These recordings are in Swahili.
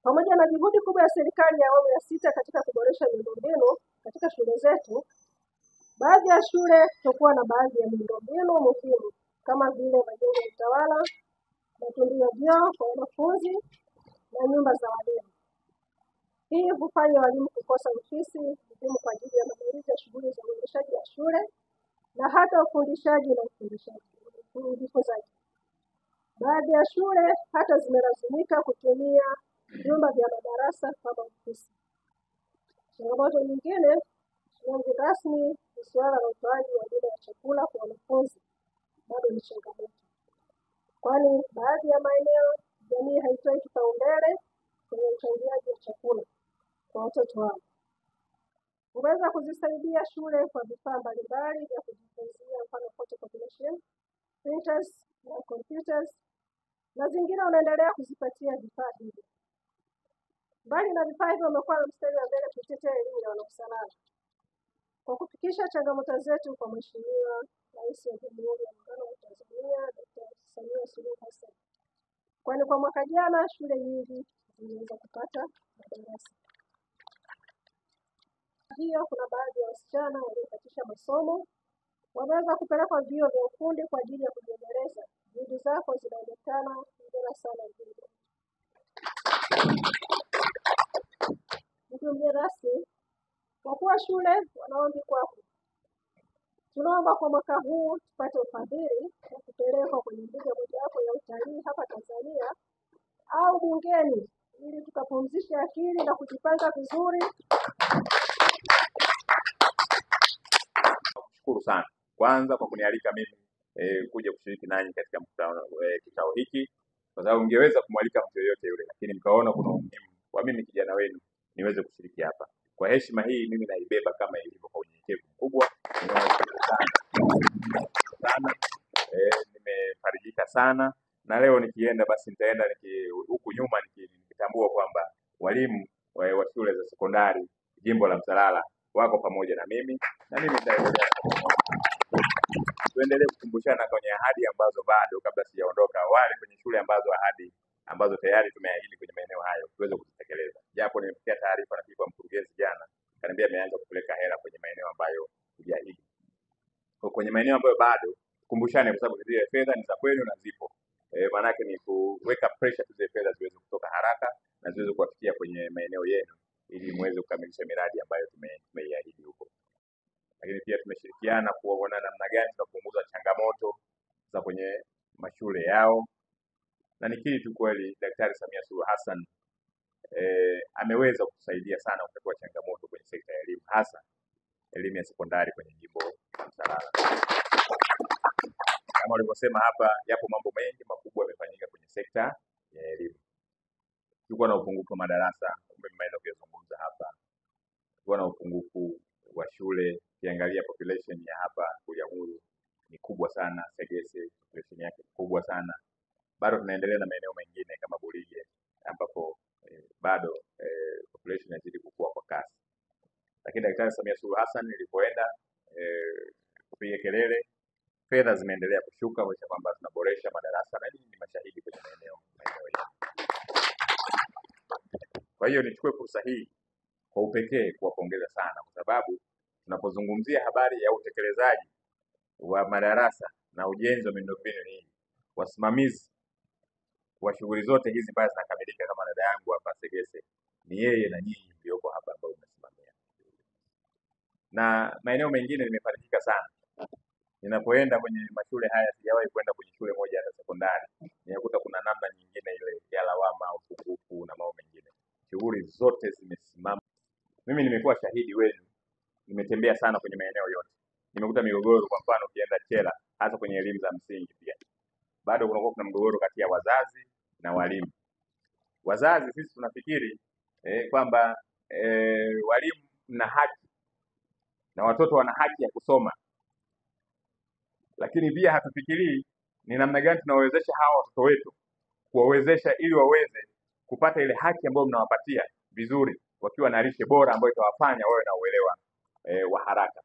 Pamoja na juhudi kubwa ya serikali ya awamu ya sita katika kuboresha miundombinu katika shule zetu, baadhi ya shule kutokuwa na baadhi ya miundombinu muhimu kama vile majengo ya utawala, matundu ya vyoo kwa wanafunzi na nyumba za walimu. Hii hufanya walimu kukosa ofisi muhimu kwa ajili ya maandalizi ya shughuli za uendeshaji wa shule na hata ufundishaji na ujifunzaji. Baadhi ya shule hata zimelazimika kutumia vyumba vya madarasa kama ofisi. Changamoto nyingine mgeni rasmi ni suala la utoaji wa huduma ya chakula kwa wanafunzi bado ni changamoto, kwani baadhi ya maeneo jamii haitoi kipaumbele kwenye uchangiaji wa chakula kwa watoto wao. Unaweza kuzisaidia shule kwa vifaa mbalimbali vya kujifunzia, mfano photocopy machine, printers na computers, na zingine unaendelea kuzipatia vifaa hivi. Mbali na vifaa hivyo, wamekuwa na mstari wa mbele kutetea elimu ya wanausalama kwa kufikisha changamoto zetu kwa Mheshimiwa Rais wa Jamhuri ya Muungano wa Tanzania Dr. Samia Suluhu Hassan, kwani kwa mwaka jana shule nyingi ziliweza kupata madarasa. Hiyo kuna baadhi ya wasichana waliokatisha masomo wameweza kupelekwa vyuo vya ufundi kwa ajili ya kujiendeleza. Juhudi zako zinaonekana bora sana vile. Mgeni rasmi, kwa kuwa shule wanaombi kwako, tunaomba kwa mwaka huu tupate ufadhili wa kupelekwa kwenye mbuga mojawapo ya utalii hapa Tanzania au bungeni ili tukapumzishe akili na kujipanga vizuri. Shukuru sana kwanza kwa kunialika mimi kuja kushiriki nanyi katika kikao hiki, kwa sababu ungeweza kumwalika mtu yeyote yule, lakini mkaona kuna umuhimu wa mimi kijana wenu niweze kushiriki hapa. Kwa heshima hii mimi naibeba kama ilivyo kwa unyenyekevu mkubwa. Nimefarijika sana, na leo nikienda basi nitaenda huku nyuma nikitambua kwamba walimu wa shule za sekondari jimbo la Msalala wako pamoja na mimi nitaendelea. Tuendelee kukumbushana kwenye ahadi ambazo bado kabla sijaondoka, wale kwenye shule ahadi ambazo tayari tumeahidi kwenye maeneo hayo tuweze kuzitekeleza. Japo nimepokea taarifa na kwa mkurugenzi jana, kaniambia ameanza kupeleka hela kwenye maeneo ambayo tuliahidi. Kwa kwenye maeneo ambayo bado kumbushane, kwa sababu zile fedha ni za kwenu na zipo. Maana yake ni kuweka pressure zile fedha ziweze kutoka haraka na ziweze kuwafikia kwenye maeneo yenu ili muweze kukamilisha miradi ambayo tumeiahidi huko. Lakini pia tumeshirikiana kuona namna gani tunapunguza changamoto za kwenye mashule yao, na nikiri tu kweli Daktari Samia Suluhu Hassan ameweza kusaidia sana kutatua changamoto kwenye sekta ya elimu, hasa elimu ya sekondari kwenye jimbo la Msalala. Kama walivyosema hapa, yapo mambo mengi makubwa yamefanyika kwenye sekta ya elimu. Tulikuwa na upungufu wa madarasa, mmeweza kuyazungumza hapa. Tulikuwa na upungufu wa shule, ukiangalia population ya hapa Bulyanhulu ni kubwa sana, Segese population yake ni kubwa sana. Bado tunaendelea na maeneo mengine kama Bulige ambapo bado population inazidi kukua kwa kasi. Lakini Daktari Samia Suluhu Hassan ilipoenda kupiga kelele, fedha zimeendelea kushuka kwa kwamba tunaboresha madarasa, na ni mashahidi kwenye maeneo yetu. Kwa hiyo nichukue fursa hii kwa upekee kuwapongeza sana, kwa sababu tunapozungumzia habari ya utekelezaji wa madarasa na ujenzi wa miundombinu hii, wasimamizi wa shughuli zote hizi ambazo zinakamilika kama dada yangu hapa Segese ni yeye na nyinyi mlioko hapa ambao mnasimamia. Na maeneo mengine nimefarijika sana. Ninapoenda kwenye mashule haya, sijawahi kwenda kwenye shule moja hata sekondari ninakuta kuna namna nyingine ile ya lawama au upungufu na mambo mengine. Shughuli zote zimesimama. Mimi nimekuwa shahidi wenu, nimetembea sana kwenye maeneo yote. Nimekuta migogoro, kwa mfano ukienda Chela, hasa kwenye elimu za msingi pia bado kuna mgogoro kati ya wazazi na walimu. Wazazi sisi tunafikiri kwamba walimu mna haki na watoto wana haki ya kusoma, lakini pia hatufikirii ni namna gani tunawawezesha hawa watoto wetu, kuwawezesha ili waweze kupata ile haki ambayo mnawapatia vizuri, wakiwa na lishe bora ambayo itawafanya wawe na uelewa wa haraka.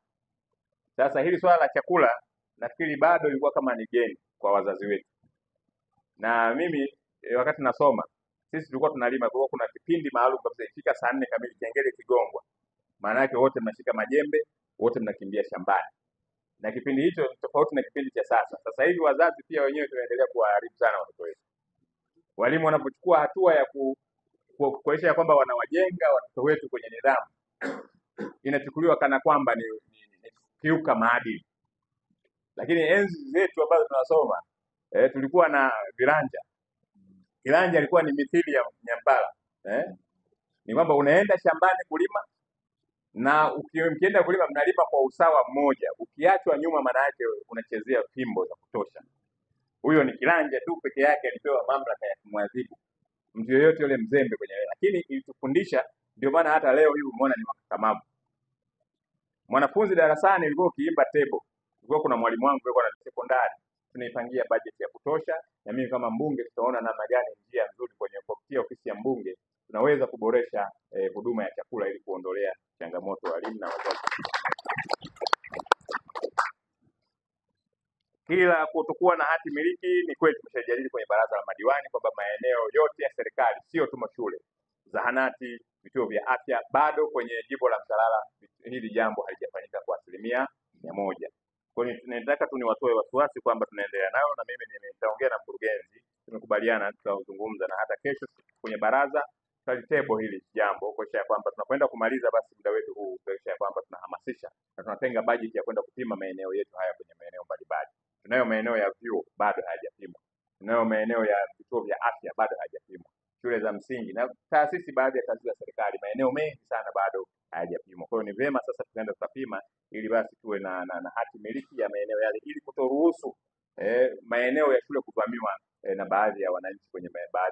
Sasa hili swala la chakula nafikiri bado ilikuwa kama ni geni kwa wazazi wetu. Na mimi wakati nasoma sisi tulikuwa tunalima, kwa kuna kipindi maalum kabisa ifika saa 4 kamili kengele kigongwa, maana yake wote mnashika majembe, wote mnakimbia shambani. Na kipindi hicho tofauti na kipindi cha sasa. Sasa hivi wazazi pia wenyewe tunaendelea kuwaharibu sana watoto wetu. Walimu wanapochukua hatua ya kuhakikisha kwamba wanawajenga watoto wetu kwenye nidhamu, inachukuliwa kana kwamba ni kiuka maadili. Lakini enzi zetu ambazo tunasoma tulikuwa na viranja. Kiranja ilikuwa ni mithili ya Nyampala. Ni kwamba unaenda shambani kulima na mkienda kulima mnalima kwa usawa mmoja. Ukiachwa nyuma, maana yake unachezea fimbo za kutosha. Huyo ni kiranja tu peke yake alipewa mamlaka ya kumwadhibu mtu yeyote yule mzembe kwenye wewe. Lakini ilitufundisha, ndio maana hata leo hivi umeona ni wakakamavu. Mwanafunzi darasani ilikuwa ukiimba tebo, ilikuwa kuna mwalimu wangu yuko na sekondari, tunaipangia bajeti ya kutosha, na mimi kama mbunge tutaona namna gani njia nzuri kwenye kupitia ofisi ya mbunge tunaweza kuboresha huduma ya chakula ili kuondolea changamoto walimu na wazazi. Kila kutokuwa na hati miliki, ni kweli tumeshajadili kwenye baraza la madiwani kwamba maeneo yote ya serikali, sio tu mashule, zahanati, vituo vya afya, bado kwenye jimbo la Msalala hili jambo halijafanyika kwa 100%. Kwa hiyo tunataka tu niwatoe wasiwasi kwamba tunaendelea nayo, na mimi nitaongea na mkurugenzi, tumekubaliana tutazungumza, na hata kesho kwenye baraza tutalitebo hili jambo kuhakikisha kwamba tunakwenda kumaliza basi muda wetu huu, kuhakikisha kwamba tunahamasisha na tunatenga bajeti ya kwenda kupima maeneo yetu haya kwenye maeneo mbalimbali. Tunayo maeneo ya vyuo bado hayajapimwa, tunayo maeneo ya vituo vya afya bado hayajapimwa, shule za msingi na taasisi, baadhi ya taasisi za serikali, maeneo mengi sana bado hayajapimwa. Kwa hiyo ni vyema sasa tunaenda tutapima, ili basi tuwe na hati miliki ya maeneo yale, ili kutoruhusu maeneo ya shule kuvamiwa na baadhi ya wananchi kwenye baadhi